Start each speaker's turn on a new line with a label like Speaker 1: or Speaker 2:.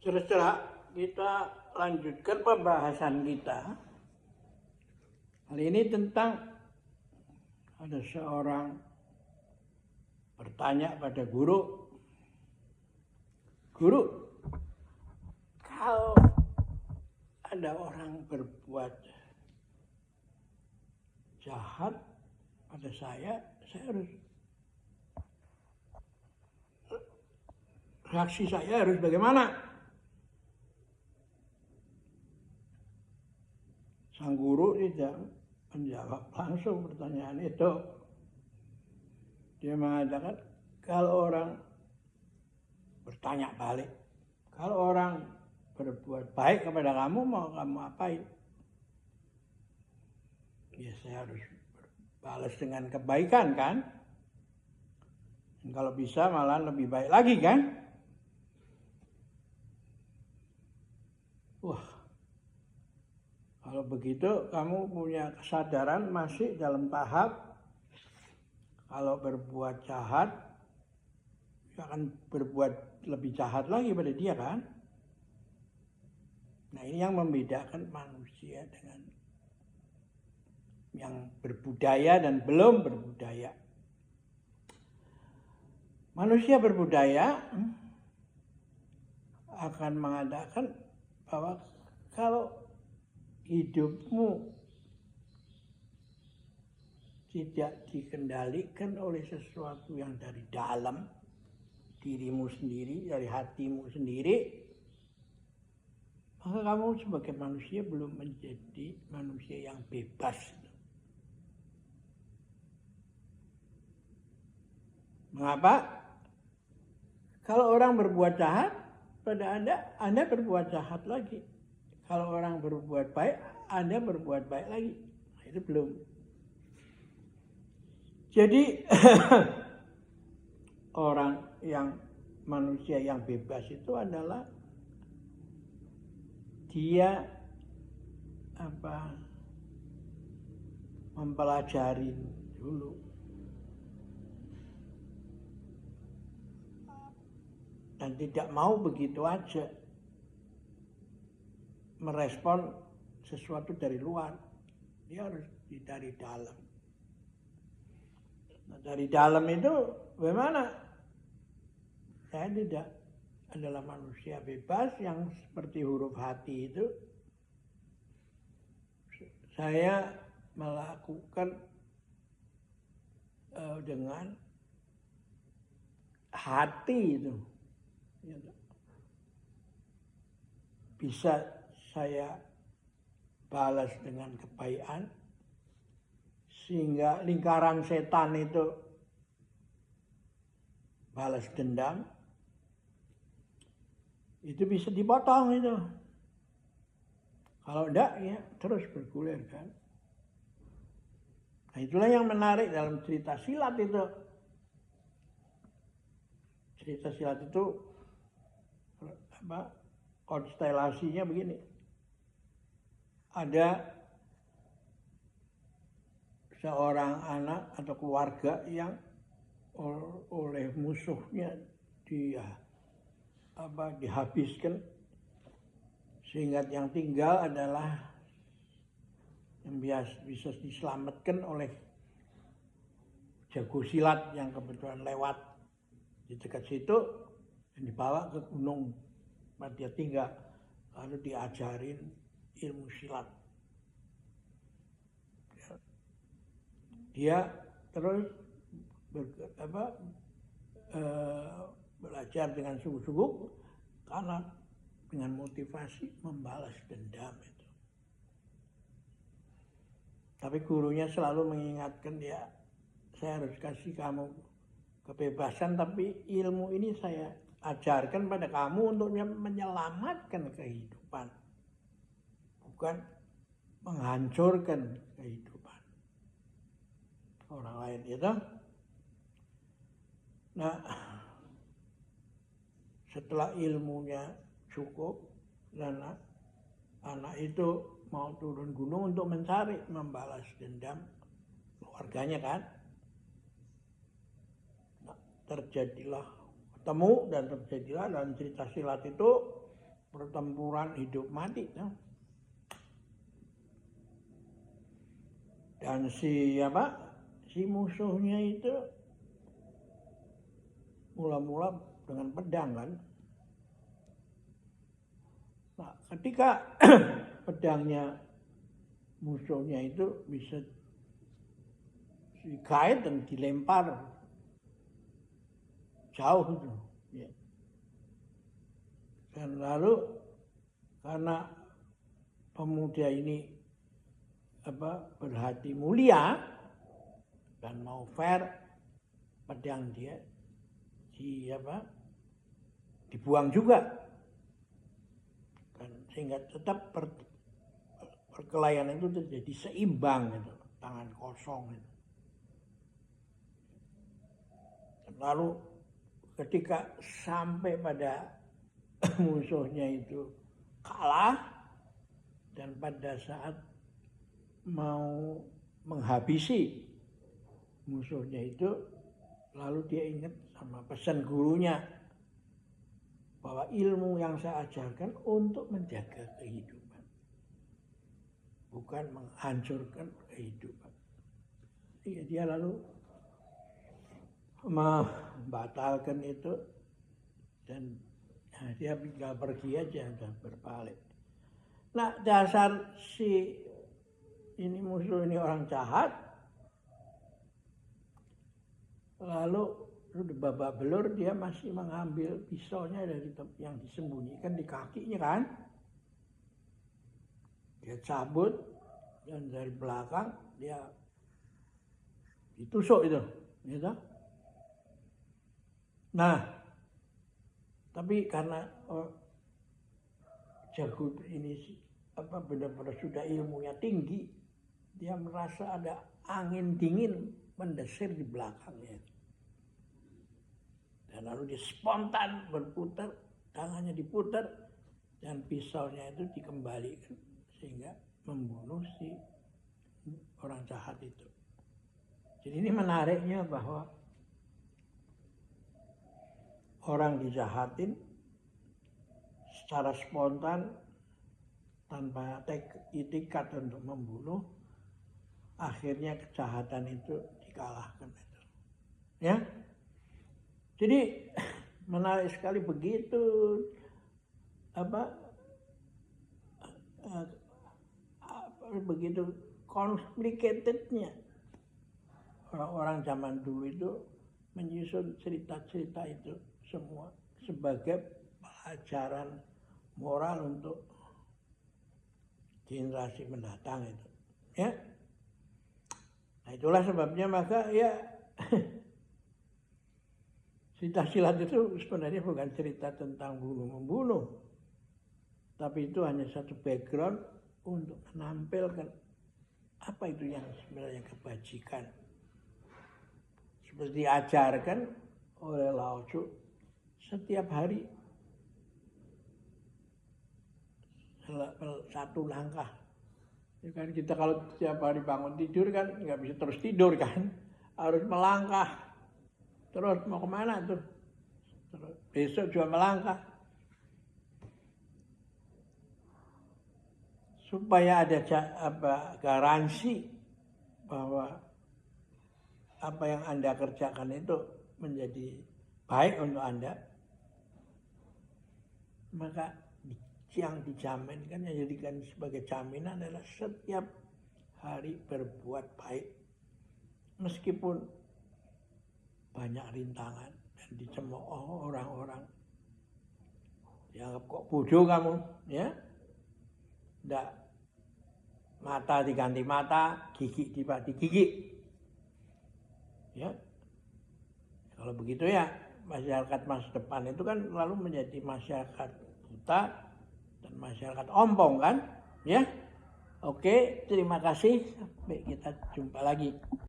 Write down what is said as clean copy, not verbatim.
Speaker 1: Terserah, kita lanjutkan pembahasan kita. Kali ini tentang ada seorang bertanya pada guru, "Guru, kalau ada orang berbuat jahat pada saya harus, reaksi saya harus bagaimana?" Sang guru tidak menjawab langsung pertanyaan itu. Dia mengatakan, kalau orang bertanya balik, kalau orang berbuat baik kepada kamu, mau kamu apain? Ya saya harus balas dengan kebaikan kan? Dan kalau bisa malah lebih baik lagi kan? Wah, kalau begitu kamu punya kesadaran masih dalam tahap kalau berbuat jahat akan berbuat lebih jahat lagi pada dia kan? Nah ini yang membedakan manusia dengan yang berbudaya dan belum berbudaya. Manusia berbudaya akan mengatakan bahwa kalau hidupmu tidak dikendalikan oleh sesuatu yang dari dalam dirimu sendiri, dari hatimu sendiri, maka kamu sebagai manusia belum menjadi manusia yang bebas. Mengapa? Kalau orang berbuat jahat pada Anda berbuat jahat lagi. Kalau orang berbuat baik, Anda berbuat baik lagi. Nah, itu belum. Jadi orang yang manusia yang bebas itu adalah dia mempelajari dulu dan tidak mau begitu aja merespon sesuatu dari luar. Dia harus dari dalam. Nah, dari dalam itu bagaimana? Saya tidak adalah manusia bebas yang seperti huruf hati itu. Saya melakukan dengan hati itu. Bisa saya balas dengan kebaikan sehingga lingkaran setan itu balas dendam, itu bisa dipotong itu. Kalau enggak ya terus bergulir kan. Nah itulah yang menarik dalam cerita silat itu. Cerita silat itu konstelasinya begini. Ada seorang anak atau keluarga yang oleh musuhnya dihabiskan, sehingga yang tinggal adalah yang bisa diselamatkan oleh jago silat yang kebetulan lewat di dekat situ dan dibawa ke gunung tempat dia tinggal, lalu diajarin ilmu silat. Dia terus belajar dengan sungguh-sungguh karena dengan motivasi membalas dendam itu. Tapi gurunya selalu mengingatkan dia, saya harus kasih kamu kebebasan, tapi ilmu ini saya ajarkan pada kamu untuk menyelamatkan kehidupan, bukan menghancurkan kehidupan orang lain itu. Nah, setelah ilmunya cukup dan anak itu mau turun gunung untuk mencari membalas dendam keluarganya kan, nah, terjadilah ketemu dan terjadilah dalam cerita silat itu pertempuran hidup mati. No? Dan si musuhnya itu mula-mula dengan pedang kan. Nah, ketika pedangnya musuhnya itu bisa dikait dan dilempar jauh itu. Ya. Dan lalu karena pemuda ini berhati mulia dan mau fair, pedang dia dibuang juga, dan sehingga tetap perkelahian itu terjadi seimbang gitu, tangan kosong gitu. Lalu ketika sampai pada musuhnya itu kalah, dan pada saat mau menghabisi musuhnya itu, lalu dia ingat sama pesan gurunya bahwa ilmu yang saya ajarkan untuk menjaga kehidupan, bukan menghancurkan kehidupan. Dia lalu membatalkan itu, dan dia tinggal pergi aja dan berbalik. Nah, dasar si ini musuh ini orang jahat, lalu babak belur dia masih mengambil pisaunya dari yang disembunyikan di kakinya kan. Dia cabut, dan dari belakang dia ditusuk itu, gitu. Nah, tapi karena jago ini benar-benar sudah ilmunya tinggi, dia merasa ada angin dingin mendesir di belakangnya. Dan lalu dia spontan berputar, tangannya diputar, dan pisaunya itu dikembalikan sehingga membunuh si orang jahat itu. Jadi ini menariknya bahwa orang dijahatin secara spontan tanpa itikat untuk membunuh, akhirnya kejahatan itu dikalahkan itu. Ya. Jadi menarik sekali begitu begitu complicatednya orang-orang zaman dulu itu menyusun cerita-cerita itu semua sebagai pelajaran moral untuk generasi mendatang itu. Ya. Nah, itulah sebabnya maka ya cerita silat itu sebenarnya bukan cerita tentang bunuh-membunuh, tapi itu hanya satu background untuk menampilkan apa itu yang sebenarnya kebajikan. Seperti diajarkan oleh Lao Tzu setiap hari satu langkah. Ya kan, kita kalau setiap hari bangun tidur kan nggak bisa terus tidur kan, harus melangkah. Terus mau kemana tuh? Terus besok juga melangkah. Supaya ada garansi bahwa apa yang Anda kerjakan itu menjadi baik untuk Anda, maka yang dijaminkan, yang dijadikan sebagai jaminan adalah setiap hari berbuat baik, meskipun banyak rintangan dan dicemooh orang-orang. Dianggap kok bodoh kamu, ya? Nggak, mata diganti mata, gigi diganti gigi. Ya. Kalau begitu ya, masyarakat masa depan itu kan lalu menjadi masyarakat buta dan masyarakat ompong kan, ya? Oke, terima kasih. Sampai kita jumpa lagi.